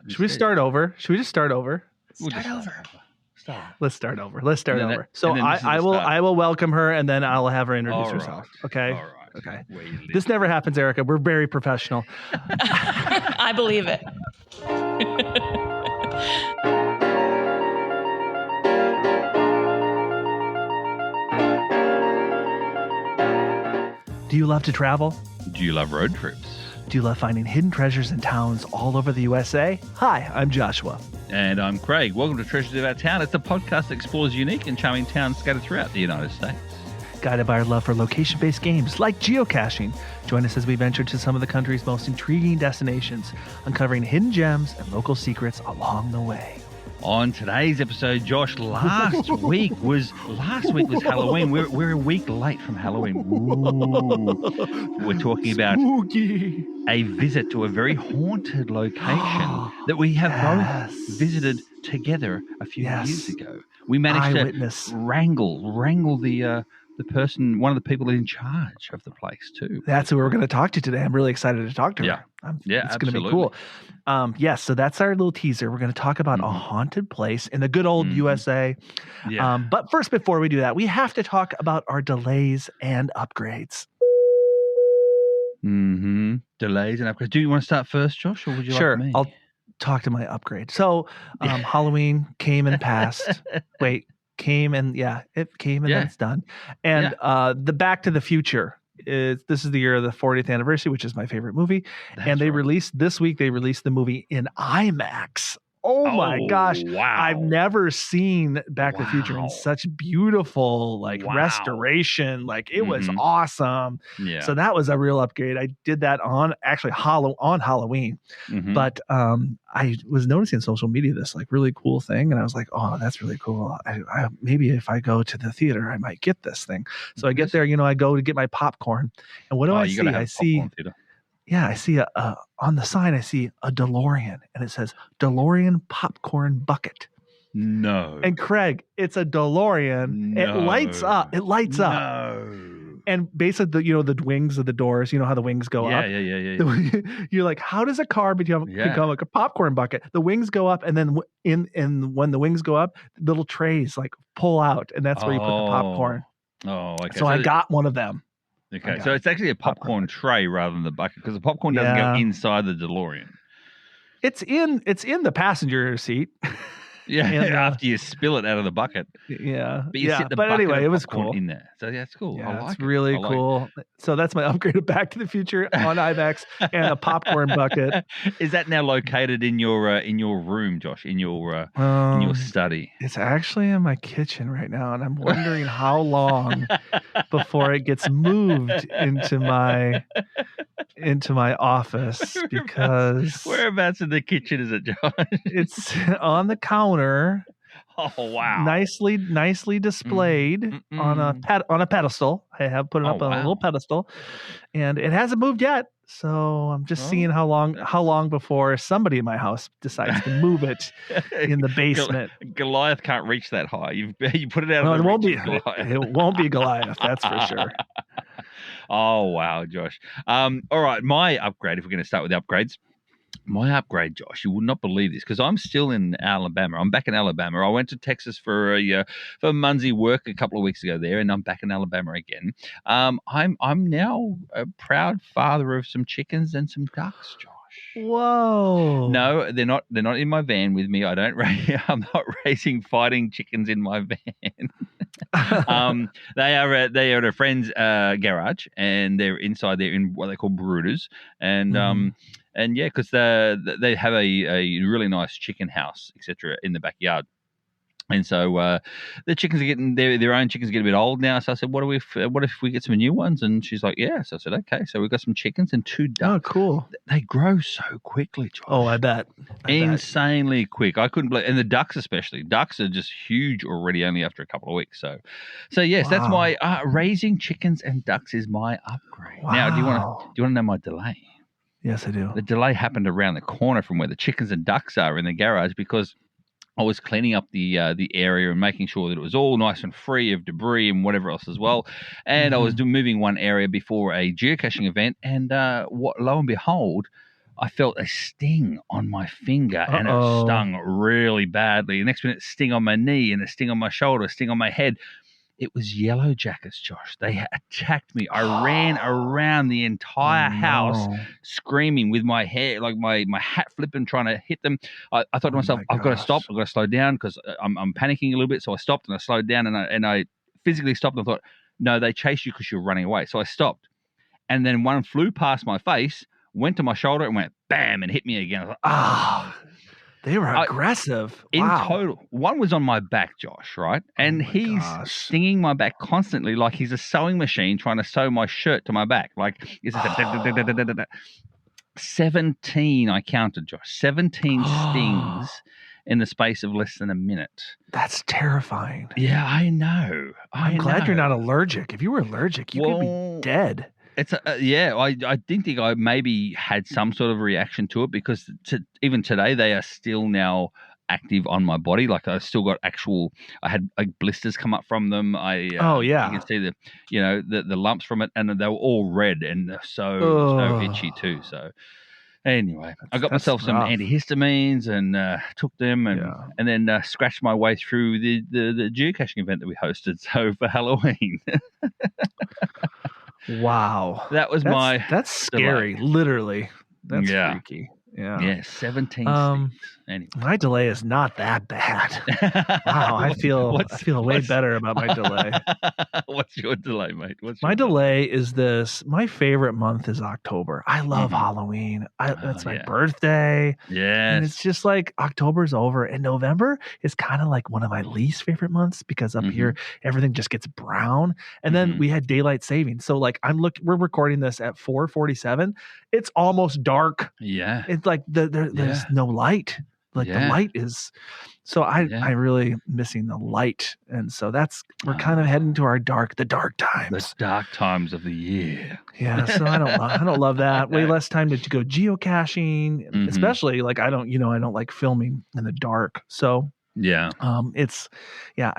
Should we start over? Should we just start over? Start over. Let's start over. Let's start And then over. So I will welcome her, and then I'll have her introduce herself. Okay. All right. Okay. This never happens, Erica. We're very professional. I believe it. Do you love to travel? Do you love road trips? Do you love finding hidden treasures in towns all over the USA? Hi, I'm Joshua. And I'm Craig. Welcome to Treasures of Our Town. It's a podcast that explores unique and charming towns scattered throughout the United States. Guided by our love for location-based games like geocaching, join us as we venture to some of the country's most intriguing destinations, uncovering hidden gems and local secrets along the way. On today's episode, Josh, last week was Halloween. We're a week late from Halloween. Ooh. We're talking about Spooky. a visit to a very haunted location that we have both visited together a few years ago. We managed to wrangle the person, one of the people in charge of the place too. That's who we're going to talk to today. I'm really excited to talk to her. It's going to be cool. So that's our little teaser. We're going to talk about a haunted place in the good old USA. Yeah. But first, before we do that, we have to talk about our delays and upgrades. Delays and upgrades. Do you want to start first, Josh, or would you Sure, like me? I'll talk to my upgrade. So Halloween came and passed. It came and then it's done. And the Back to the Future this is the year of the 40th anniversary, which is my favorite movie. They released the movie in IMAX. Oh my gosh. Wow. I've never seen Back to the Future in such beautiful restoration. It was awesome. Yeah. So that was a real upgrade. I did that on Halloween. But I was noticing on social media this really cool thing, and I was like, oh, that's really cool. I maybe if I go to the theater, I might get this thing. So I get there, I go to get my popcorn, and what do I see? I see on the sign, I see a DeLorean, and it says DeLorean popcorn bucket. No. And Craig, it's a DeLorean. No. It lights up. And basically, the wings of the doors, how the wings go up. Yeah. You're like, how does a car become like a popcorn bucket? The wings go up, and then when the wings go up, little trays pull out, and that's where you put the popcorn. Oh, okay. So I got one of them. Okay, so it's actually a popcorn tray rather than the bucket, because the popcorn doesn't go inside the DeLorean. It's in the passenger seat. Yeah, after you spill it out of the bucket. Yeah. But you sit the bucket anyway, of it was popcorn cool in there. So it's cool. Yeah, I like it's it. really cool. So that's my upgrade of Back to the Future on IMAX and a popcorn bucket. Is that now located in your room, Josh? In your study? It's actually in my kitchen right now, and I'm wondering how long before it gets moved into my office, because whereabouts in the kitchen is it, Josh? It's on the counter. Oh wow! Nicely displayed on a pedestal. I have put it up on a little pedestal, and it hasn't moved yet. So I'm just seeing how long before somebody in my house decides to move it in the basement. Goliath can't reach that high. You put it out. No, of it won't be. Goliath. It won't be Goliath. That's for sure. Oh wow, Josh. All right, my upgrade. If we're going to start with the upgrades. My upgrade, Josh, you would not believe this, because I'm still in Alabama. I'm back in Alabama. I went to Texas for Munsey work a couple of weeks ago there, and I'm back in Alabama again. I'm now a proud father of some chickens and some ducks, Josh. Whoa! No, they're not. They're not in my van with me. I'm not raising fighting chickens in my van. They are at a friend's garage, and they're inside there in what they call brooders, and and yeah, because they have a really nice chicken house, etc., in the backyard. And so the chickens are getting their own chickens get a bit old now. So I said, what if we get some new ones? And she's like, yeah. So I said, okay. So we've got some chickens and 2 ducks. Oh, cool. They grow so quickly, Josh. Oh, I bet. Insanely quick. I couldn't believe, and the ducks especially. Ducks are just huge already, only after a couple of weeks. So yes, that's my raising chickens and ducks is my upgrade. Wow. Now, do you want to know my delay? Yes, I do. The delay happened around the corner from where the chickens and ducks are in the garage, because I was cleaning up the area and making sure that it was all nice and free of debris and whatever else as well. And I was moving one area before a geocaching event, and lo and behold, I felt a sting on my finger and it stung really badly. The next minute, sting on my knee and a sting on my shoulder, a sting on my head. It was yellow jackets, Josh. They attacked me. I ran around the entire house screaming with my hair, like my hat flipping, trying to hit them. I thought to myself, I've got to stop. I've got to slow down because I'm panicking a little bit. So I stopped and I slowed down and I physically stopped. And I thought, no, they chased you because you were running away. So I stopped. And then one flew past my face, went to my shoulder and went bam and hit me again. I was like, they were aggressive. In total, one was on my back, Josh, right? And he's stinging my back constantly like he's a sewing machine trying to sew my shirt to my back. Like, it's 17 I counted, Josh. 17 stings in the space of less than a minute. That's terrifying. Yeah, I know. I'm glad you're not allergic. If you were allergic, you could be dead. It's I didn't think I maybe had some sort of reaction to it because even today they are still now active on my body. Like I still got I had blisters come up from them. You can see the lumps from it, and they were all red and so itchy too. So anyway, I got myself some antihistamines and took them and then scratched my way through the geocaching event that we hosted. So for Halloween. Wow. That's scary, delay. Literally. That's freaky. Yeah, 17 stings. Anyway. My delay is not that bad. Wow, I feel way better about my delay. What's your delay, mate? My delay is this. My favorite month is October. I love Halloween. That's my birthday. Yes. And it's just like October's over and November is kind of like one of my least favorite months because up here everything just gets brown. And then we had daylight savings. So like we're recording this at 4:47. It's almost dark. Yeah. It's like there's no light. Like the light is, so I really missing the light, and so we're kind of heading to the dark times. The dark times of the year. Yeah, so I don't love that. Way less time to go geocaching, especially like I don't like filming in the dark. So I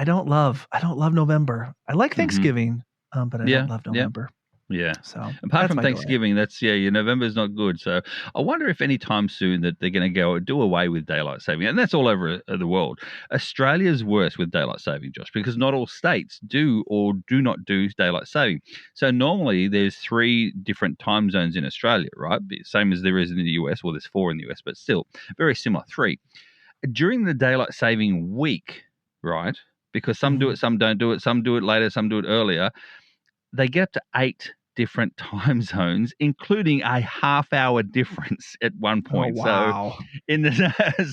don't love November. I like Thanksgiving, but I don't love November. Yeah. So apart from Thanksgiving, November's not good. So I wonder if any time soon that they're going to do away with daylight saving, and that's all over the world. Australia's worse with daylight saving, Josh, because not all states do or do not do daylight saving. So normally there's 3 different time zones in Australia, right? Same as there is in the US. Well, there's 4 in the US, but still very similar. 3 during the daylight saving week, right? Because some do it, some don't do it. Some do it later, some do it earlier. They get up to 8 different time zones, including a half-hour difference at one point. Oh, wow.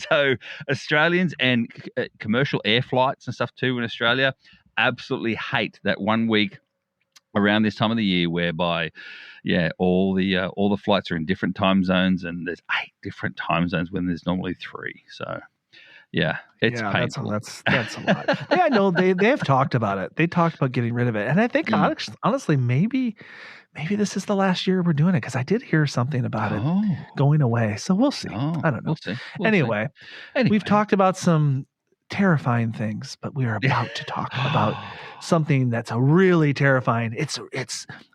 So Australians and commercial air flights and stuff too in Australia absolutely hate that 1 week around this time of the year, whereby all the flights are in different time zones, and there's 8 different time zones when there's normally 3. So. Yeah, it's painful. That's a lot. Yeah, I know they have talked about it. They talked about getting rid of it, and I think honestly, maybe this is the last year we're doing it because I did hear something about it going away. So we'll see. I don't know. We'll see. Anyway, we've talked about some terrifying things, but we are about to talk about something that's really terrifying. It's.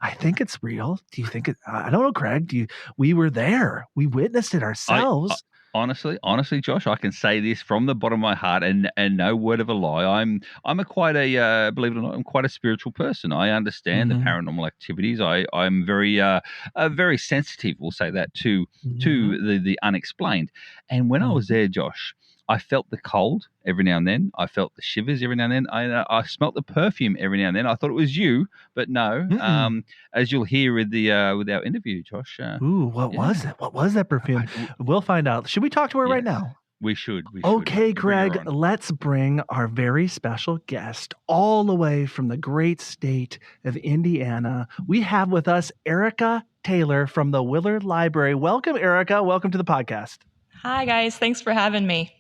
I think it's real. Do you think it? I don't know, Craig. We were there. We witnessed it ourselves. Honestly, Josh, I can say this from the bottom of my heart, and no word of a lie. I'm quite a believe it or not, I'm quite a spiritual person. I understand the paranormal activities. I'm very sensitive. We'll say that to the unexplained. And when I was there, Josh, I felt the cold every now and then. I felt the shivers every now and then. I smelt the perfume every now and then. I thought it was you, but no. As you'll hear with our interview, Josh. What was it? What was that perfume? We'll find out. Should we talk to her right now? We should. Okay, Greg, let's bring our very special guest all the way from the great state of Indiana. We have with us Erica Taylor from the Willard Library. Welcome, Erica. Welcome to the podcast. Hi, guys. Thanks for having me.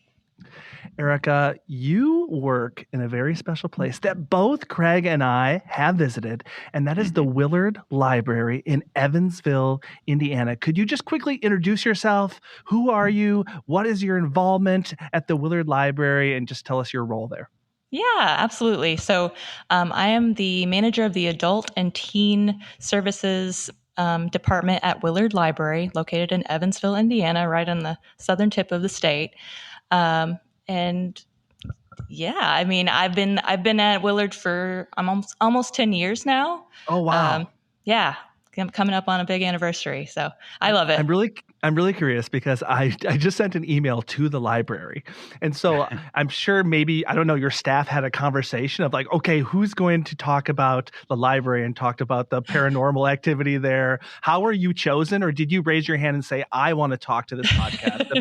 Erica, you work in a very special place that both Craig and I have visited, and that is the Willard Library in Evansville, Indiana. Could you just quickly introduce yourself? Who are you? What is your involvement at the Willard Library? And just tell us your role there. Yeah, absolutely. So I am the manager of the Adult and Teen Services department at Willard Library, located in Evansville, Indiana, right on the southern tip of the state. And yeah, I mean, I've been at Willard for almost 10 years now. Oh, wow. Yeah, I'm coming up on a big anniversary, so I love it. I'm really curious because I just sent an email to the library. And so I'm sure maybe, I don't know, your staff had a conversation of like, okay, who's going to talk about the library and talked about the paranormal activity there? How were you chosen? Or did you raise your hand and say, I want to talk to this podcast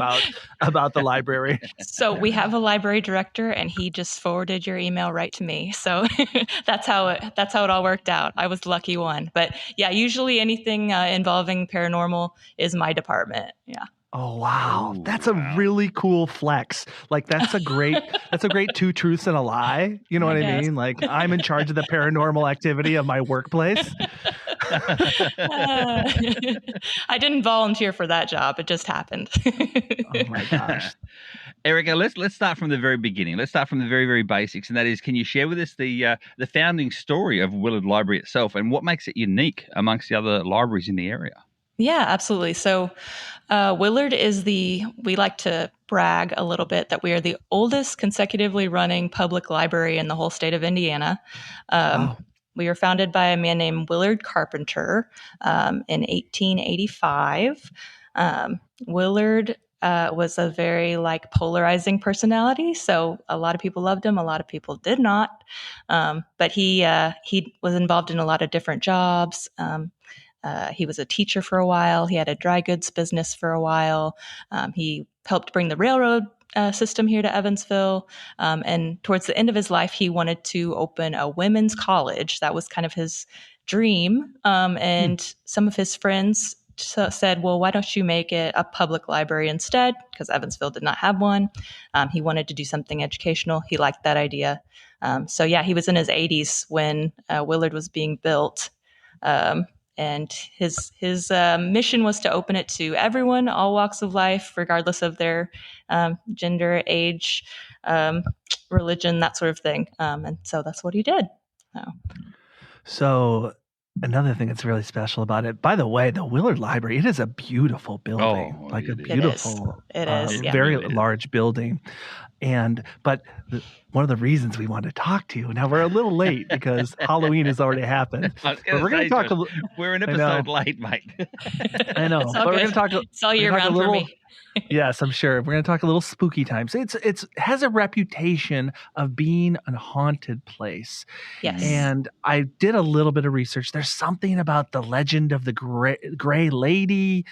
about the library? So we have a library director and he just forwarded your email right to me. So that's how it all worked out. I was the lucky one. But yeah, usually anything involving paranormal is my department. Yeah. Oh, wow. That's a really cool flex. Like that's a great two truths and a lie. You know what I mean? Like I'm in charge of the paranormal activity of my workplace. I didn't volunteer for that job. It just happened. Oh my gosh. Erica, let's start from the very beginning. Let's start from the very, very basics. And that is, can you share with us the founding story of Willard Library itself and what makes it unique amongst the other libraries in the area? Yeah, absolutely. So Willard we like to brag a little bit that we are the oldest consecutively running public library in the whole state of Indiana. Wow. We were founded by a man named Willard Carpenter in 1885. Willard was a very polarizing personality. So a lot of people loved him. A lot of people did not. But he was involved in a lot of different jobs. He was a teacher for a while. He had a dry goods business for a while. He helped bring the railroad system here to Evansville. And towards the end of his life, he wanted to open a women's college. That was kind of his dream. And some of his friends said, well, why don't you make it a public library instead? Because Evansville did not have one. He wanted to do something educational. He liked that idea. So yeah, he was in his 80s when Willard was being built. And his mission was to open it to everyone, all walks of life, regardless of their gender, age, religion, that sort of thing. And so that's what he did. So another thing that's really special about it, by the way, the Willard Library, it is a beautiful building, It is. very large building. But one of the reasons we wanted to talk to you, now we're a little late because Halloween has already happened. But we're going to talk a little. We're an episode late, mate. I know. But we're going to talk. It's all year round for me. Yes, I'm sure. We're going to talk a little spooky time. So it has a reputation of being a haunted place. Yes. And I did a little bit of research. There's something about the legend of the gray lady.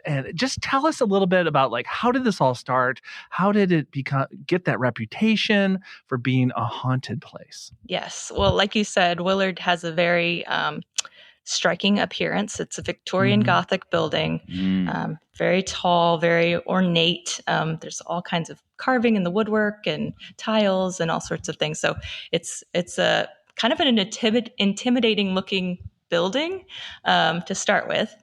And just tell us a little bit about how did this all start? How did it get that reputation for being a haunted place? Yes. Well, like you said, Willard has a very striking appearance. It's a Victorian Gothic building, very tall, very ornate. There's all kinds of carving in the woodwork and tiles and all sorts of things. So it's a kind of an intimidating looking building to start with.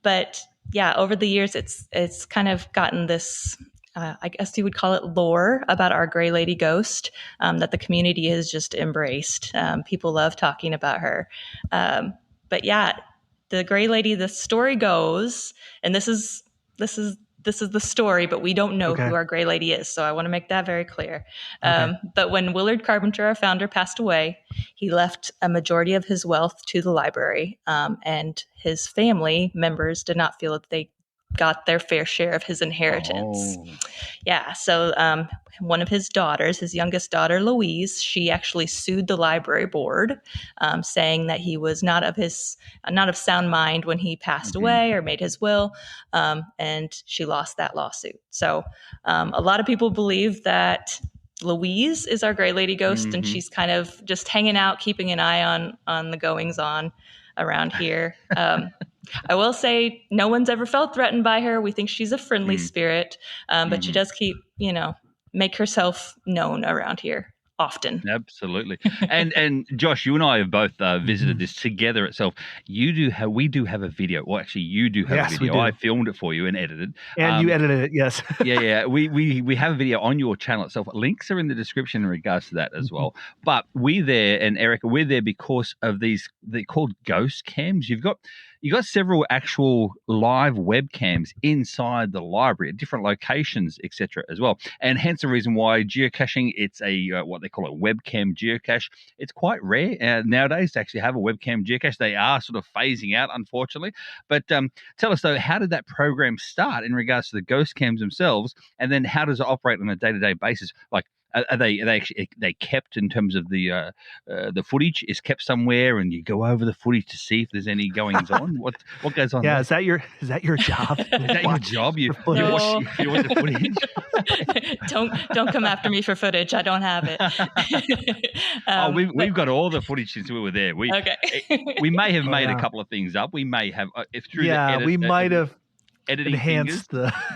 But yeah, over the years, it's kind of gotten this, I guess you would call it lore about our Gray Lady ghost that the community has just embraced. People love talking about her. But yeah, the Gray Lady, the story goes, and this is the story, but we don't know who our Gray Lady is. So I want to make that very clear. But when Willard Carpenter, our founder, passed away, he left a majority of his wealth to the library. And his family members did not feel that they got their fair share of his inheritance. Yeah. So one of his daughters, his youngest daughter, Louise, she actually sued the library board, saying that he was not of sound mind when he passed away or made his will. And she lost that lawsuit. So a lot of people believe that Louise is our Gray Lady ghost, and she's kind of just hanging out, keeping an eye on the goings on around here. I will say no one's ever felt threatened by her. We think she's a friendly spirit, but she does make herself known around here often. Absolutely. And Josh, you and I have both visited this together itself. We do have a video. Well, actually, you do have a video. I filmed it for you and edited. And you edited it, yes. Yeah. We have a video on your channel itself. Links are in the description in regards to that as well. But we're there, and Erica, we're there because of they're called ghost cams. You've got you got several actual live webcams inside the library at different locations, etc. as well. And hence the reason why geocaching, it's a what they call a webcam geocache. It's quite rare nowadays to actually have a webcam geocache. They are sort of phasing out, unfortunately. But tell us, though, how did that program start in regards to the ghost cams themselves? And then how does it operate on a day-to-day basis? Like, are they actually kept in terms of the footage is kept somewhere, and you go over the footage to see if there's any goings on? What goes on? Yeah, there? is that your job? Is that your job? You watch the footage. Don't come after me for footage. I don't have it. We've got all the footage since we were there. We may have made a couple of things up. We may have through the edit, we might have editing enhanced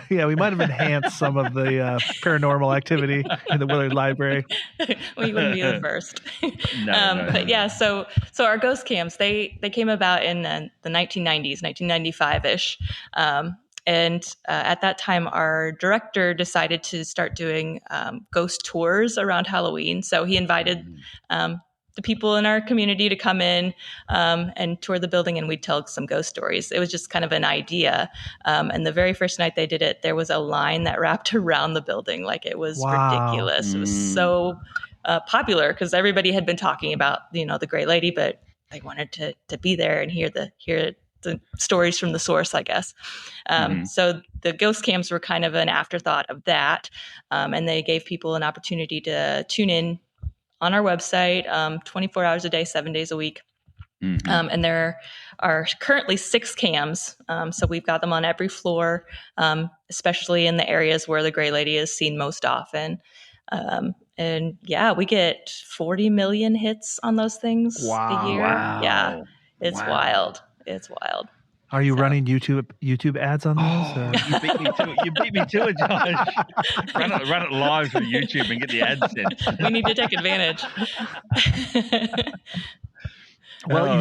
we might have enhanced some of the paranormal activity in the Willard Library. Well, you wouldn't be the first. But yeah, so our ghost cams, they came about in the 1990s, 1995-ish. And at that time, our director decided to start doing ghost tours around Halloween. So he invited the people in our community to come in and tour the building, and we'd tell some ghost stories. It was just kind of an idea. And the very first night they did it, there was a line that wrapped around the building. Like, it was ridiculous. It was so popular because everybody had been talking about, the Gray Lady, but they wanted to be there and hear the stories from the source, I guess. So the ghost cams were kind of an afterthought of that. And they gave people an opportunity to tune in on our website 24 hours a day, 7 days a week. And there are currently 6 cams. So we've got them on every floor, especially in the areas where the Gray Lady is seen most often. And yeah, we get 40 million hits on those things a year. Wow. Yeah, it's wild. It's wild. Are you running YouTube ads on those? You beat me to it, Josh. Run it live for YouTube and get the AdSense. We need to take advantage. Well,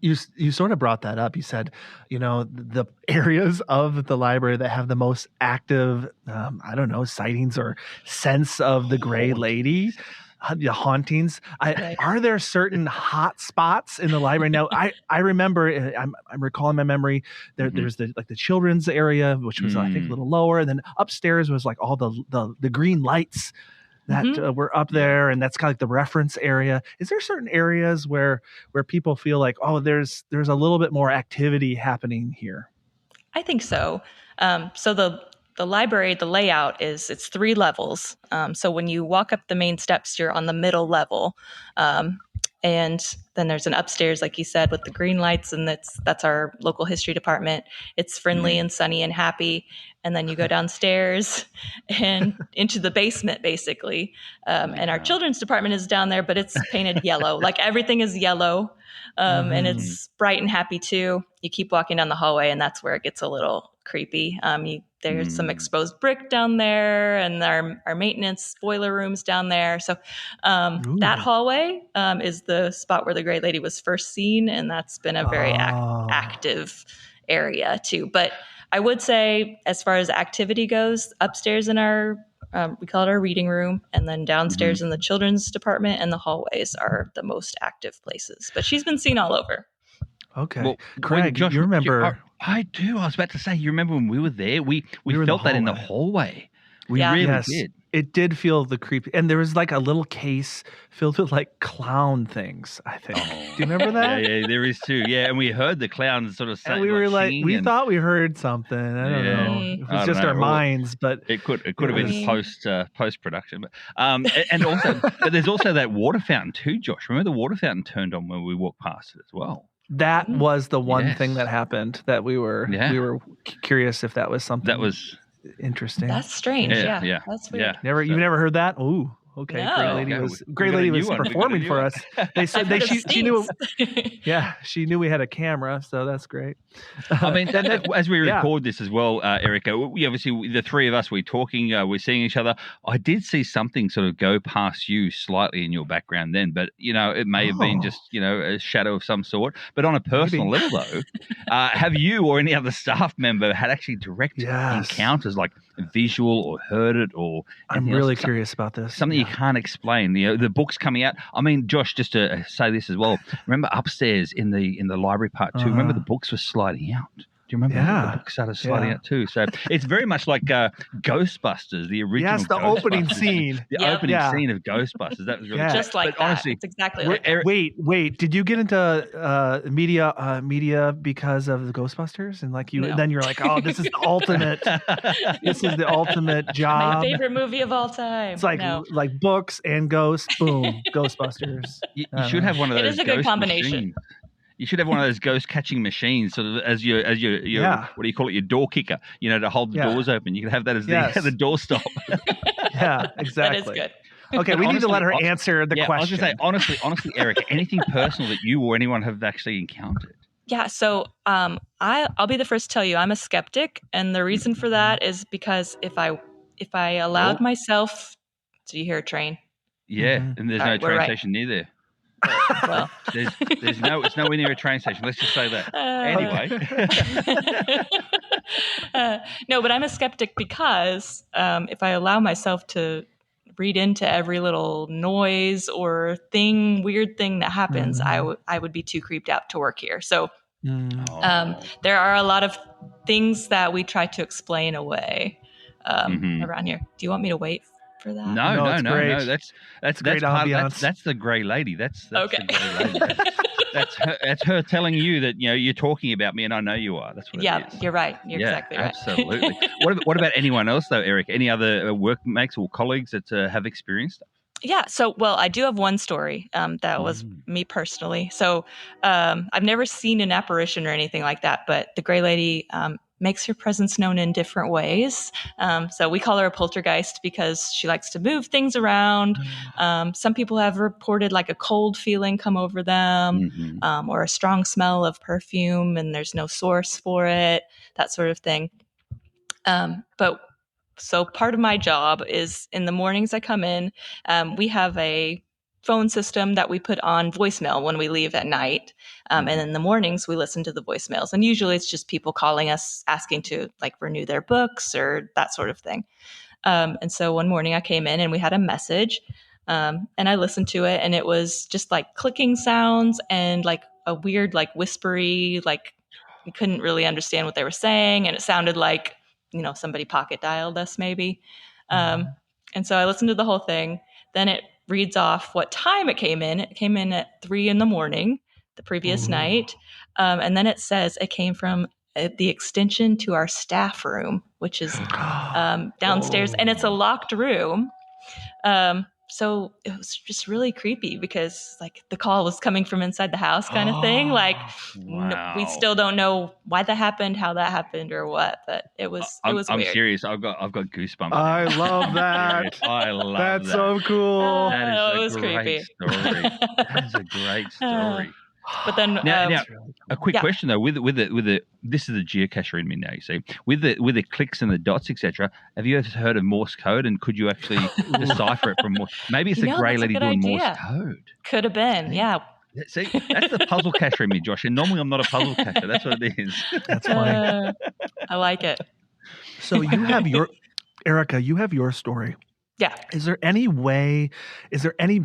you sort of brought that up. You said, the areas of the library that have the most active, sightings or sense of the Gray Lady. The hauntings. Are there certain hot spots in the library? Now, I remember, I'm recalling my memory. There's the children's area, which was I think a little lower, and then upstairs was like all the green lights that were up there, and that's kind of like the reference area. Is there certain areas where people feel like, there's a little bit more activity happening here? I think so. So the library, the layout it's 3 levels. So when you walk up the main steps, you're on the middle level. And then there's an upstairs, like you said, with the green lights, and that's our local history department. It's friendly and sunny and happy. And then you go downstairs and into the basement, basically. And our children's department is down there, but it's painted yellow. Like, everything is yellow. And it's bright and happy too. You keep walking down the hallway, and that's where it gets a little creepy. There's some exposed brick down there, and our maintenance boiler rooms down there. So that hallway is the spot where the Gray Lady was first seen, and that's been a very active area too. But I would say, as far as activity goes, upstairs in our we call it our reading room, and then downstairs in the children's department and the hallways are the most active places. But she's been seen all over. Okay. Well, Craig, Josh, you remember? I do. I was about to say, you remember when we were there? We felt that in the hallway. We really did. It did feel the creepy. And there was like a little case filled with like clown things, I think. Do you remember that? Yeah, there is too. Yeah, and we heard the clowns sort of saying, and we were like, we thought we heard something. I don't know. It was just our minds, but it could have been post production. But and also, but there's also that water fountain too, Josh. Remember the water fountain turned on when we walked past it as well. That was the one thing that happened that we were curious if that was something that was interesting. That's strange. Yeah. That's weird. Yeah. You've never heard that? Ooh. Okay, no. Gray Lady was performing for us. They said she knew. Yeah, she knew we had a camera, so that's great. I mean, as we record this as well, Erica, we obviously the 3 of us we're talking, we're seeing each other. I did see something sort of go past you slightly in your background then, but it may have been just a shadow of some sort. But on a personal level, though, have you or any other staff member had actually direct encounters, like visual or heard it, or I'm really curious about this. Something you can't explain. You know, the books coming out. I mean, Josh, just to say this as well. Remember upstairs in the library part two. Remember the books were sliding out. Do you remember the book started sliding out too? So it's very much like Ghostbusters, the original. Yes, the opening scene. The opening scene of Ghostbusters. That was really just like that. Honestly, it's exactly like that. Wait. Did you get into media because of the Ghostbusters? And then you're like, oh, this is the ultimate. This is the ultimate job. My favorite movie of all time. It's like books and ghosts. Boom, Ghostbusters. You should have one of those. It is a good combination. Machines. You should have one of those ghost catching machines, sort of as your what do you call it, your door kicker? You know, to hold the doors open. You can have that as the doorstop. Yeah, exactly. That is good. Okay, we need to let her answer the question. I was just saying, honestly, Erica, anything personal that you or anyone have actually encountered? Yeah, so I'll be the first to tell you I'm a skeptic, and the reason for that is because if I allowed myself, do you hear a train? Yeah, and there's no train station near there. Well, it's nowhere near a train station. Let's just say that. Anyway. No, but I'm a skeptic because if I allow myself to read into every little noise or weird thing that happens, I would be too creeped out to work here. So there are a lot of things that we try to explain away around here. Do you want me to wait for that? No. That's great ambiance. That's the grey lady. That's okay. The grey lady. That's her telling you that you're talking about me, and I know you are. That's what it is. You're right. You're exactly right. Absolutely. What about anyone else though, Eric? Any other workmates or colleagues that have experienced it? Yeah. So, I do have one story that was me personally. So, I've never seen an apparition or anything like that, but the Grey Lady makes her presence known in different ways. So we call her a poltergeist because she likes to move things around. Some people have reported like a cold feeling come over them, or a strong smell of perfume and there's no source for it, that sort of thing. So part of my job is in the mornings I come in, we have a phone system that we put on voicemail when we leave at night. And in the mornings we listen to the voicemails. And usually it's just people calling us, asking to like renew their books or that sort of thing. And so one morning I came in and we had a message, and I listened to it, and it was just like clicking sounds and like a weird, like whispery, like we couldn't really understand what they were saying. And it sounded like, somebody pocket dialed us maybe. And so I listened to the whole thing. Then it reads off what time it came in. It came in at 3 a.m. the previous night. And then it says it came from the extension to our staff room, which is downstairs. And it's a locked room. So it was just really creepy because like the call was coming from inside the house kind of thing. Like we still don't know why that happened, how that happened or what, but it was weird. I'm serious. I've got goosebumps. I love that. I love That's that. so cool. That is it was creepy. Story. That is a great story. But then now a quick question though, with the this is the geocacher in me now, you see, with the clicks and the dots, etc. Have you ever heard of Morse code, and could you actually decipher it from Morse? Maybe it's a Grey Lady doing Morse code. Could have been, yeah. See, that's the puzzle catcher in me, Josh. And normally I'm not a puzzle catcher. That's what it is. That's funny. I like it. So you have Erica, you have your story. Yeah. Is there any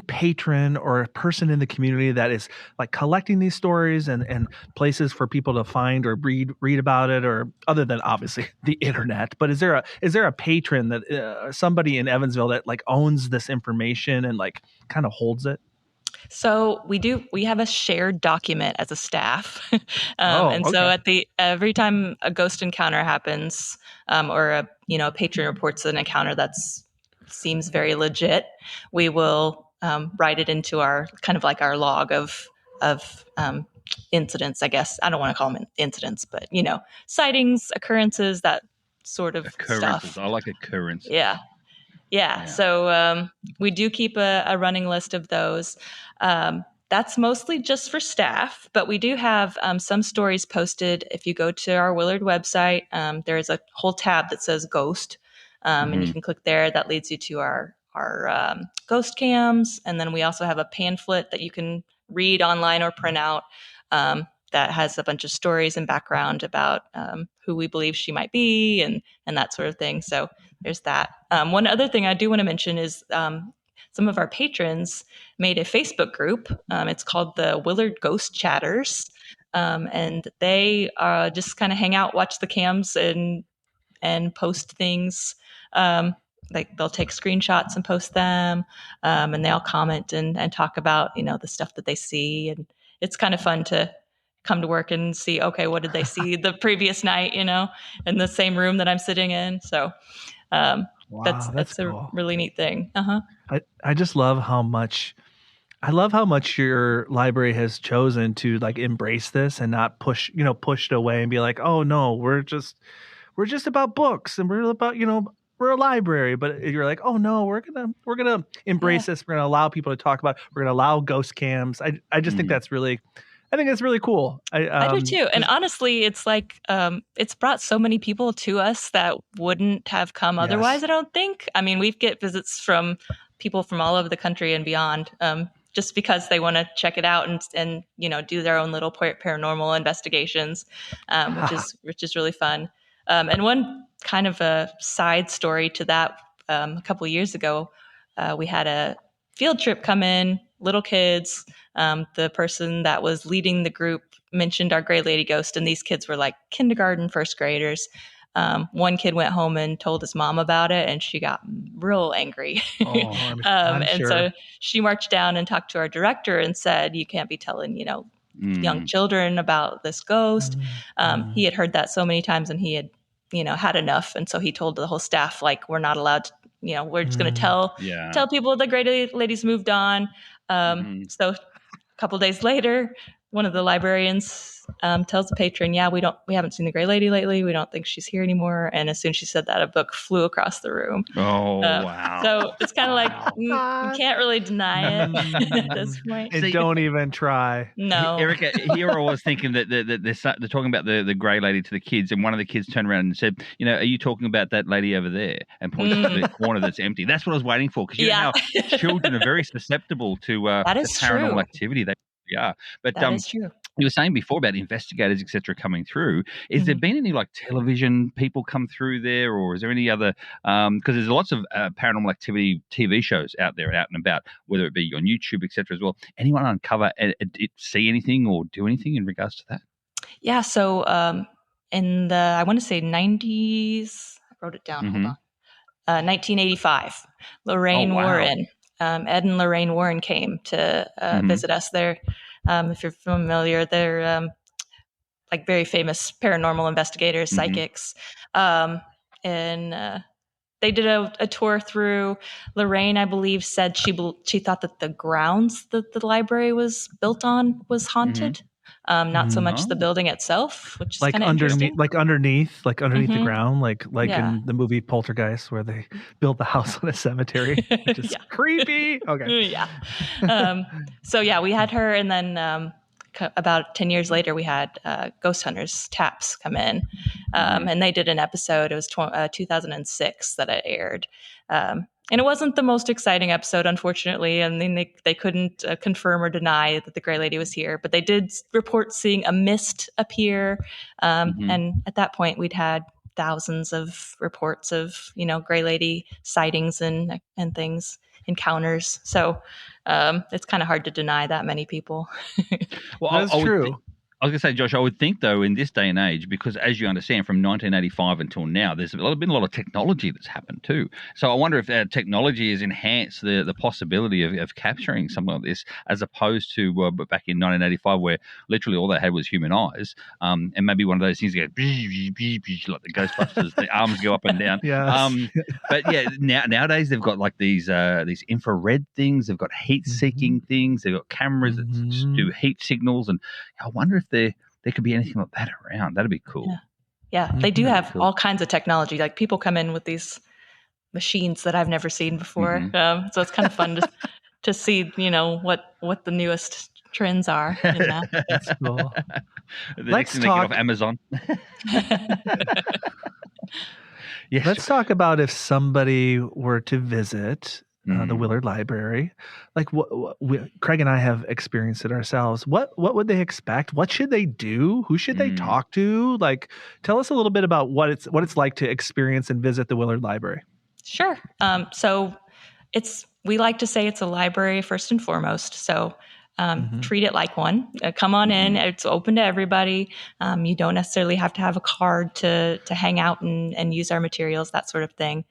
patron or a person in the community that is like collecting these stories and places for people to find or read about it, or other than obviously the internet? But is there a patron that somebody in Evansville that like owns this information and like kind of holds it? So we have a shared document as a staff. So every time a ghost encounter happens, or a patron reports an encounter that's seems very legit, we will write it into our kind of like our log of incidents, I guess. I don't want to call them incidents, but sightings, occurrences, that sort of occurrences. stuff. I like occurrences. Yeah. So we do keep a running list of those. That's mostly just for staff, but we do have some stories posted. If you go to our Willard website, there is a whole tab that says Ghost. And you can click there. That leads you to our ghost cams. And then we also have a pamphlet that you can read online or print out that has a bunch of stories and background about who we believe she might be and that sort of thing. So there's that. One other thing I do want to mention is some of our patrons made a Facebook group. It's called the Willard Ghost Chatters. And they just kind of hang out, watch the cams, and post things. Like they'll take screenshots and post them, and they all comment and talk about, the stuff that they see. And it's kind of fun to come to work and see, okay, what did they see the previous night, in the same room that I'm sitting in. So Wow, that's cool. a really neat thing. I just love how much your library has chosen to like embrace this and not push it away and be like, oh no, we're just about books and we're about, we're a library. But you're like, oh no, we're gonna embrace this. We're gonna allow people to talk about it. We're gonna allow ghost cams. I just think that's really cool. I do too. And honestly, it's like it's brought so many people to us that wouldn't have come otherwise, I don't think. I mean, we get visits from people from all over the country and beyond, just because they want to check it out and do their own little paranormal investigations, which is really fun. And one kind of a side story to that, a couple of years ago, we had a field trip come in, little kids. The person that was leading the group mentioned our Gray Lady ghost, and these kids were like kindergarten, first graders. One kid went home and told his mom about it, and she got real angry. Oh, I'm and sure. so she marched down and talked to our director and said, you can't be telling, young children about this ghost. He had heard that so many times, and he had, had enough. And so he told the whole staff, like, we're not allowed to, we're just going to tell people the Gray Lady's moved on. So a couple days later, one of the librarians tells the patron, we haven't seen the Gray Lady lately. We don't think she's here anymore. And as soon as she said that, a book flew across the room. Oh, wow. So it's kind of like, you can't really deny it at this point. And don't even try. No. Erica, here I was thinking that they're talking about the Gray Lady to the kids, and one of the kids turned around and said, are you talking about that lady over there? And pointed to the corner that's empty. That's what I was waiting for, because know how children are very susceptible to that is the paranormal true. activity. They are. But that is true. You were saying before about investigators, etc., coming through. Is there been any like television people come through there, or is there any other? Because there's lots of paranormal activity TV shows out there, out and about, whether it be on YouTube, etc. as well. Anyone uncover see anything or do anything in regards to that? Yeah. So in the I want to say 90s, I wrote it down. Hold on. 1985, Lorraine Warren. Ed and Lorraine Warren came to visit us there. If you're familiar, they're like very famous paranormal investigators, psychics. And they did a tour through. Lorraine, I believe, said she thought that the grounds that the library was built on was haunted. Not so much the building itself, which is like kind of interesting. underneath the ground, like in the movie Poltergeist, where they built the house on a cemetery, which is creepy. Okay. Yeah. So we had her, and then about 10 years later, we had Ghost Hunters Taps come in, and they did an episode. It was 2006 that it aired. And it wasn't the most exciting episode, unfortunately. I mean, they couldn't confirm or deny that the Gray Lady was here, but they did report seeing a mist appear. And at that point, we'd had thousands of reports of, Gray Lady sightings and things, encounters. So it's kind of hard to deny that many people. Well, that's true. I was going to say, Josh, I would think, though, in this day and age, because as you understand, from 1985 until now, there's been a lot of technology that's happened too. So I wonder if technology has enhanced the possibility of capturing something like this, as opposed to back in 1985, where literally all they had was human eyes, and maybe one of those things that go like the Ghostbusters, the arms go up and down. Yes. But yeah, nowadays they've got like these infrared things, they've got heat-seeking things, they've got cameras that do heat signals, and I wonder if there could be anything like that around. That'd be cool. Yeah, they do have all kinds of technology. Like people come in with these machines that I've never seen before. So it's kind of fun to see, what the newest trends are in that. That's cool. Let's talk off Amazon. Yes. Let's talk about if somebody were to visit the Willard Library. Like Craig and I have experienced it ourselves. What would they expect? What should they do? Who should they talk to? Like, tell us a little bit about what it's like to experience and visit the Willard Library. Sure. So we like to say it's a library first and foremost. So treat it like one. Come on in. It's open to everybody. You don't necessarily have to have a card to hang out and use our materials, that sort of thing.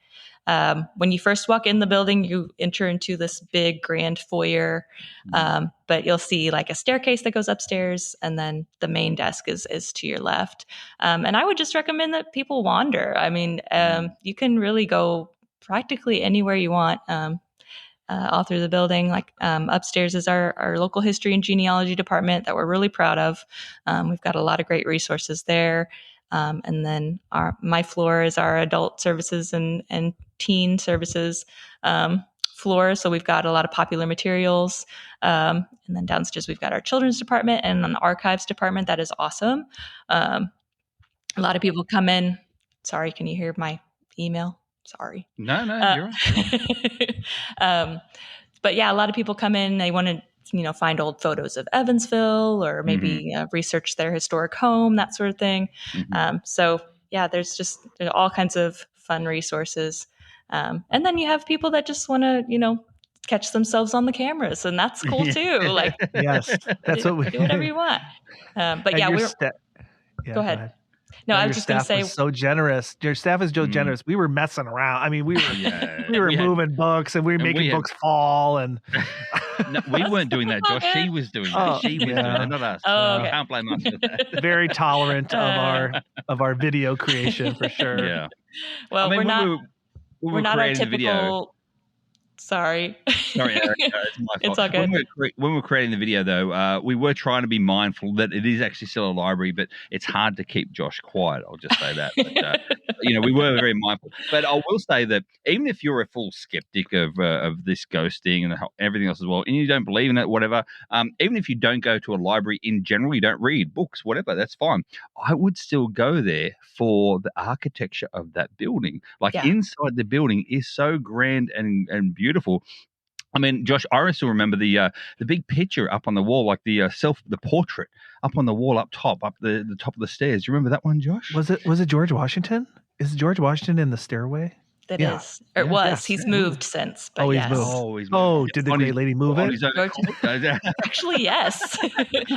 When you first walk in the building, you enter into this big grand foyer, but you'll see like a staircase that goes upstairs, and then the main desk is to your left. And I would just recommend that people wander. I mean, you can really go practically anywhere you want. All through the building. Like upstairs is our local history and genealogy department that we're really proud of. We've got a lot of great resources there. And then my floor is our adult services and teen services floor. So we've got a lot of popular materials. And then downstairs, we've got our children's department and an archives department that is awesome. A lot of people come in. Sorry, can you hear my email? Sorry. No, you're right. But yeah, a lot of people come in, they want to, find old photos of Evansville or maybe research their historic home, that sort of thing. So yeah, there's all kinds of fun resources. And then you have people that just want to, catch themselves on the cameras, and that's cool too. Like, yes, that's what we do whatever you want. But yeah, go ahead. No, I was just going to say, was so generous. Your staff is so generous. We were messing around. I mean, we were moving books, and we were making books fall. And no, we weren't doing that, Josh. She was doing that. She was doing that, not us. Okay. Can't blame us for that. Very tolerant of our video creation for sure. Yeah. Well, we're not our typical. Sorry, Eric. It's my fault. It's all good. When we're creating the video, though, we were trying to be mindful that it is actually still a library, but it's hard to keep Josh quiet. I'll just say that. But, we were very mindful. But I will say that even if you're a full skeptic of this ghosting and everything else as well, and you don't believe in it, whatever, even if you don't go to a library in general, you don't read books, whatever, that's fine. I would still go there for the architecture of that building. Like inside the building is so grand and beautiful. I mean, Josh, I still remember the big picture up on the wall, like the portrait up on the wall up top, up the top of the stairs. Do you remember that one, Josh? Was it George Washington? Is George Washington in the stairway? It is. Or it was. Yes. He's moved since. But he's moved. Oh, did the great lady move it? Actually, yes.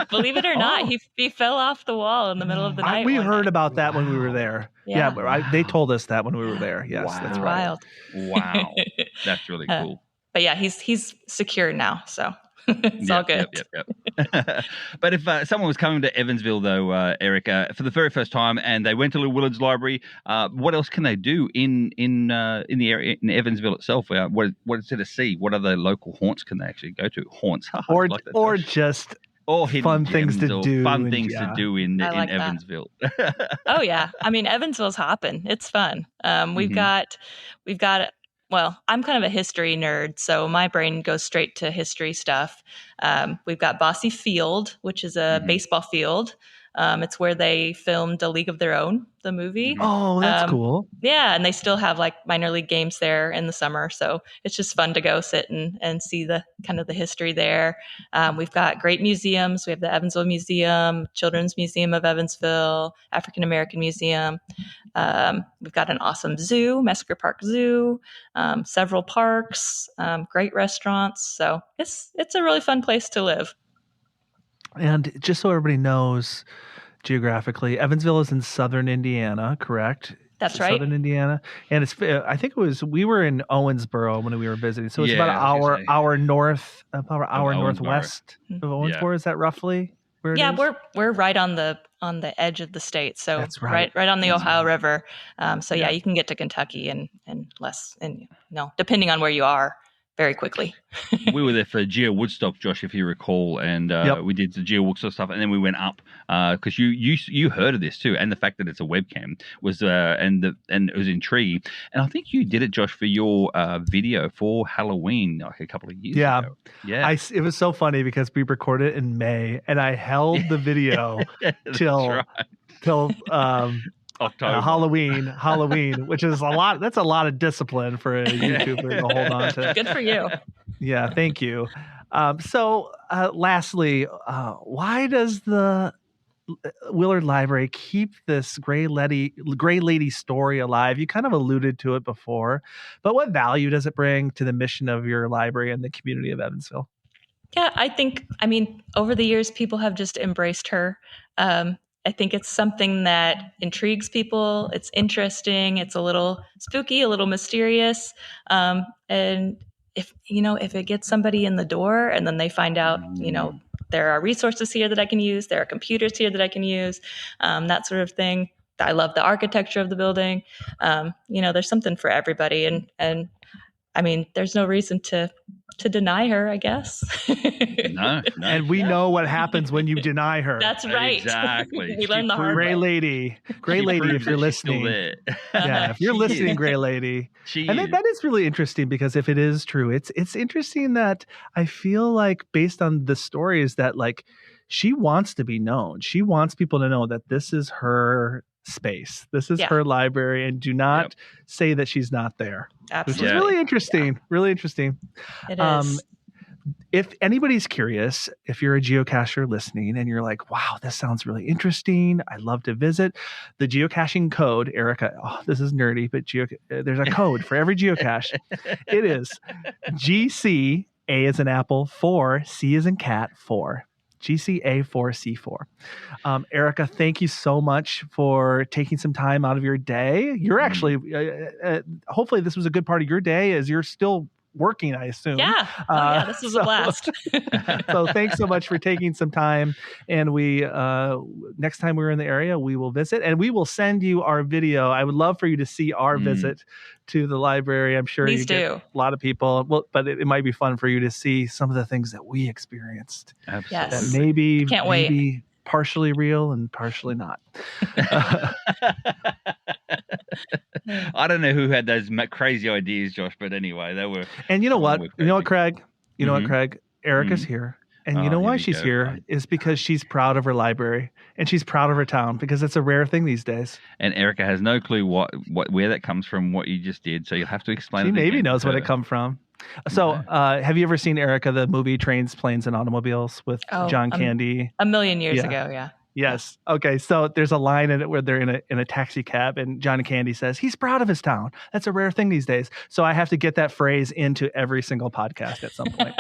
Believe it or not, he fell off the wall in the middle of the night. We heard about that when we were there. Yeah, but they told us that when we were there. Yes, that's right. Wild. Wow, that's really cool. But yeah, he's secure now, so it's all good. Yep. But if someone was coming to Evansville, though, Eric, for the very first time, and they went to Willard's Library, what else can they do in the area in Evansville itself? What is there to see? What other local haunts can they actually go to? Haunts, or just fun things to do. Fun things to do in Evansville. Oh yeah, I mean Evansville's hopping. It's fun. We've got. Well, I'm kind of a history nerd, so my brain goes straight to history stuff. We've got Bosse Field, which is a baseball field. It's where they filmed A League of Their Own, the movie. Oh, that's cool. Yeah, and they still have like minor league games there in the summer, so it's just fun to go sit and see the kind of the history there. We've got great museums. We have the Evansville Museum, Children's Museum of Evansville, African American Museum. We've got an awesome zoo, Mesker Park Zoo, several parks, great restaurants. So it's a really fun place to live. And just so everybody knows geographically, Evansville is in southern Indiana, correct? That's right. Southern Indiana. And we were in Owensboro when we were visiting. So it's about an hour northwest of Owensboro. Yeah. Is that roughly where it is? We're right on the edge of the state. So that's right on the Ohio River. So you can get to Kentucky and less, and depending on where you are, very quickly. We were there for Geo Woodstock, Josh, if you recall, and we did the Geo Woodstock stuff, and then we went up because you heard of this too, and the fact that it's a webcam was and it was intriguing, and I think you did it, Josh, for your video for Halloween like a couple of years ago. Yeah, it was so funny because we recorded it in May, and I held the video till October. Halloween, which is a lot. That's a lot of discipline for a YouTuber to hold on to. Good for you. Yeah, thank you. So, lastly, why does the Willard Library keep this Gray Lady story alive? You kind of alluded to it before, but what value does it bring to the mission of your library and the community of Evansville? Yeah, I mean, over the years, people have just embraced her. I think it's something that intrigues people. It's interesting. It's a little spooky, a little mysterious. And if it gets somebody in the door and then they find out, there are resources here that I can use, there are computers here that I can use, that sort of thing. I love the architecture of the building. There's something for everybody. And I mean, there's no reason to deny her, I guess. No. And we know what happens when you deny her. That's right. Exactly. We learned the hard Gray way. Lady, if you're listening. Yeah, if you're listening, Gray Lady. That is really interesting, because if it is true, it's interesting that I feel like, based on the stories, that like she wants to be known. She wants people to know that this is her space. This is her library, and do not say that she's not there. Absolutely. Which is really interesting. Really interesting. It is. If anybody's curious, if you're a geocacher listening and you're like, wow, this sounds really interesting, I'd love to visit, the geocaching code, Erica, this is nerdy, but there's a code for every geocache. It is GC, A as in apple, 4, C as in cat, 4. GCA4C4. Erica, thank you so much for taking some time out of your day. You're actually, hopefully this was a good part of your day, as you're still working, I assume. Yeah. This was a blast. So thanks so much for taking some time. And we, next time we're in the area, we will visit, and we will send you our video. I would love for you to see our visit to the library. I'm sure Please do. Get a lot of people. Well, but it might be fun for you to see some of the things that we experienced. Absolutely. Yes. That maybe wait. Partially real and partially not. I don't know who had those crazy ideas, Josh, but anyway, they were. And you know what? You know what, Craig? Erica's here. And you know why she's here is because she's proud of her library, and she's proud of her town, because it's a rare thing these days. And Erica has no clue where that comes from, what you just did. So you'll have to explain. She maybe knows where it come from. So have you ever seen, Erica, the movie Trains, Planes, and Automobiles with John Candy? A million years ago, yeah. Yes. Okay. So there's a line in it where they're in a taxi cab, and John Candy says he's proud of his town. That's a rare thing these days. So I have to get that phrase into every single podcast at some point.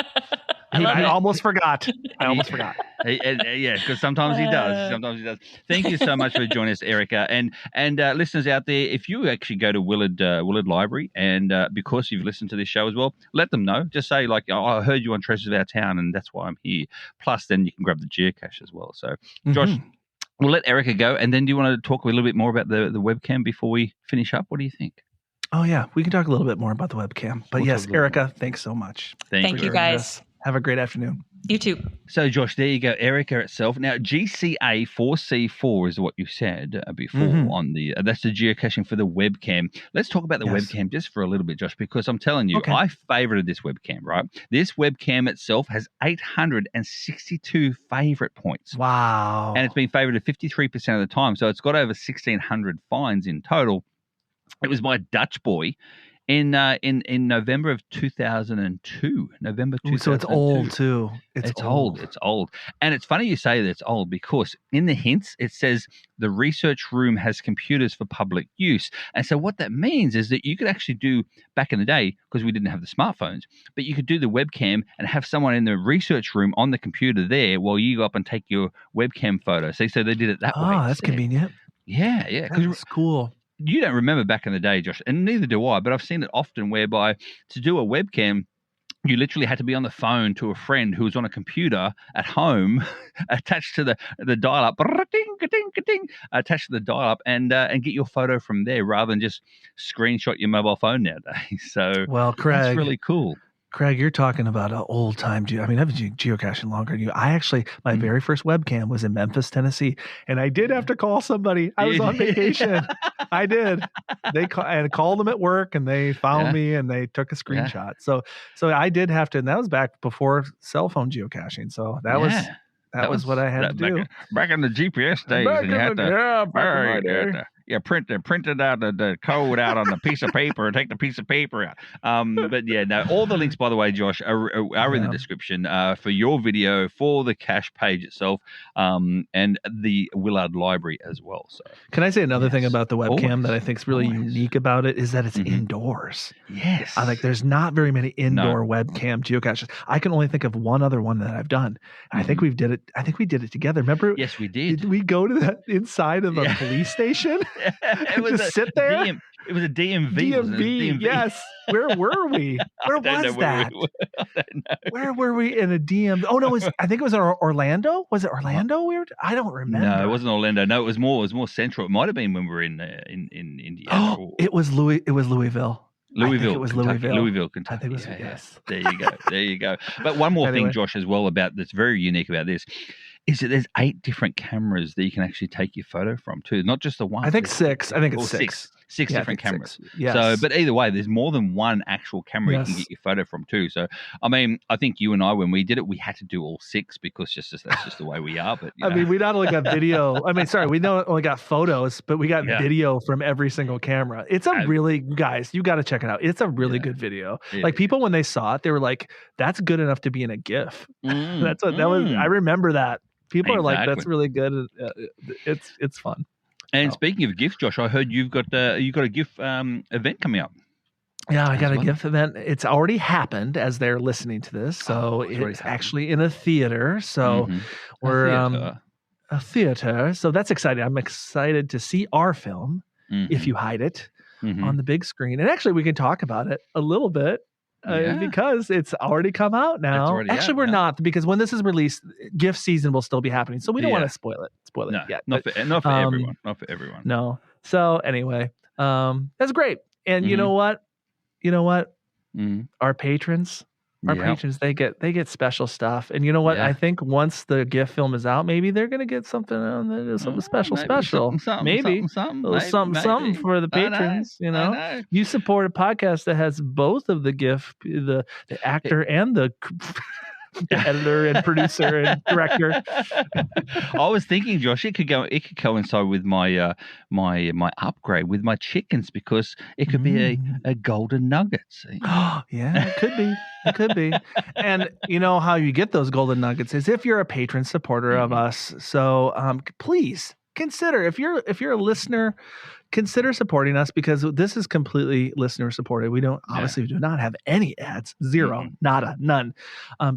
I almost forgot. Yeah, because sometimes he does. Thank you so much for joining us, Erica. And listeners out there, if you actually go to Willard Library, and because you've listened to this show as well, let them know. Just say, like, I heard you on Treasures of Our Town, and that's why I'm here. Plus, then you can grab the geocache as well. So, Josh, we'll let Erica go. And then do you want to talk a little bit more about the webcam before we finish up? What do you think? Oh, yeah. We can talk a little bit more about the webcam. But yes, Erica, thanks so much. Thank you, guys. Have a great afternoon. You too. So, Josh, there you go. Erica itself. Now, GCA4C4 is what you said before on the. That's the geocaching for the webcam. Let's talk about the webcam just for a little bit, Josh, because I'm telling you, I favorited this webcam, right? This webcam itself has 862 favorite points. Wow. And it's been favorited 53% of the time. So it's got over 1,600 finds in total. It was by Dutch Boy in November of 2002. November 2002. So it's old too. It's old. It's old. And it's funny you say that it's old, because in the hints it says the research room has computers for public use. And so what that means is that you could actually do, back in the day, because we didn't have the smartphones, but you could do the webcam and have someone in the research room on the computer there while you go up and take your webcam photo. See, so they did it that way. Oh, that's convenient. Yeah. That's cool. You don't remember back in the day, Josh, and neither do I, but I've seen it often whereby to do a webcam, you literally had to be on the phone to a friend who was on a computer at home attached to the dial-up, attached to the dial-up, and get your photo from there rather than just screenshot your mobile phone nowadays. So, well, Craig, that's really cool. Craig, you're talking about an old time. I've been geocaching longer than you. I actually, my very first webcam was in Memphis, Tennessee, and I did have to call somebody. I was on vacation. I did. I called them at work, and they found me, and they took a screenshot. So I did have to, and that was back before cell phone geocaching. So that was what I had to do. Back in the GPS days. printed out the code out on the piece of paper and take the piece of paper out. But yeah, no, all the links, by the way, Josh, are in the description for your video, for the cache page itself, and the Willard Library as well. So, can I say another thing about the webcam that I think is really unique about it is that it's indoors. Yes, there's not very many indoor webcam geocaches. I can only think of one other one that I've done. I think we did it together. Remember? Yes, we did. Did we go to that inside of a police station? It was just sit there. It was a DMV. DMV. Yes. Where were we? Where was that? I don't know. Where were we in a DMV? Oh no, I think it was in Orlando. Was it Orlando? I don't remember. No, it wasn't Orlando. No, it was more central. It might have been when we were in Indiana. It was Louisville. Louisville, it was Kentucky. Louisville, Kentucky. I think it was, yes. There you go. But one more thing, Josh, as well that's very unique about this is that there's 8 different cameras that you can actually take your photo from too, not just the one. I think 6. I think it's 6. 6 different cameras. 6. Yes. So, but either way, there's more than one actual camera you can get your photo from too. So, I mean, I think you and I, when we did it, we had to do all 6 because that's just the way we are. But I mean, we not only got video. We not only got photos, but we got video from every single camera. It's a really, guys, you got to check it out. It's a really good video. Yeah. Like people, when they saw it, they were like, "That's good enough to be in a GIF." That's what that was. I remember that. People are like, "That's really good." It's fun. And speaking of GIFs, Josh, I heard you've got a GIF event coming up. Yeah, I got a GIF event. It's already happened as they're listening to this, so it's actually in a theater. So we're a theater. So that's exciting. I'm excited to see our film, If You Hide It, on the big screen. And actually, we can talk about it a little bit. Because it's already come out now. Actually, we're not, because when this is released, GIF season will still be happening. So we don't want to spoil it yet. Not for everyone. Not for everyone. No. So anyway, that's great. And you know what? Our patrons, they get special stuff. And you know what? I think once the GIF film is out, maybe they're gonna get something special. Maybe something for the patrons. You support a podcast that has both of the GIF, the actor and the editor and producer and director. I was thinking, Josh, it could coincide with my my upgrade with my chickens, because it could be a golden nugget. Yeah, it could be. And you know how you get those golden nuggets is if you're a patron supporter of us. So please consider, if you're a listener, consider supporting us, because this is completely listener supported. We do not have any ads, zero, nada, none.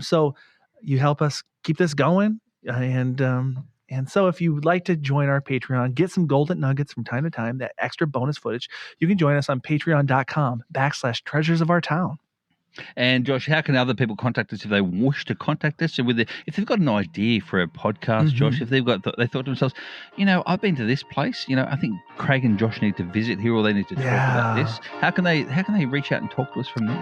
So you help us keep this going. And so if you would like to join our Patreon, get some golden nuggets from time to time, that extra bonus footage, you can join us on patreon.com/treasures of our town. And Josh, how can other people contact us if they wish to contact us? So if they've got an idea for a podcast, Josh, if they thought to themselves, I've been to this place, I think Craig and Josh need to visit here, or they need to talk about this. How can they reach out and talk to us from there?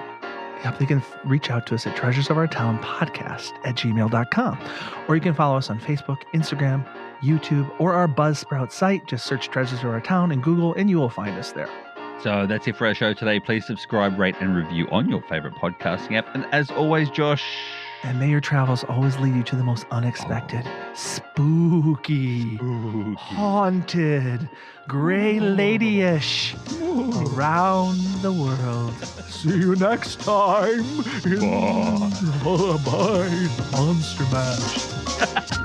Yep, they can reach out to us at treasuresofourtownpodcast@gmail.com. Or you can follow us on Facebook, Instagram, YouTube, or our Buzzsprout site. Just search Treasures of Our Town in Google and you will find us there. So that's it for our show today. Please subscribe, rate, and review on your favorite podcasting app. And as always, Josh... And may your travels always lead you to the most unexpected, spooky, haunted, gray lady-ish around the world. See you next time in Bye. Monster Mash.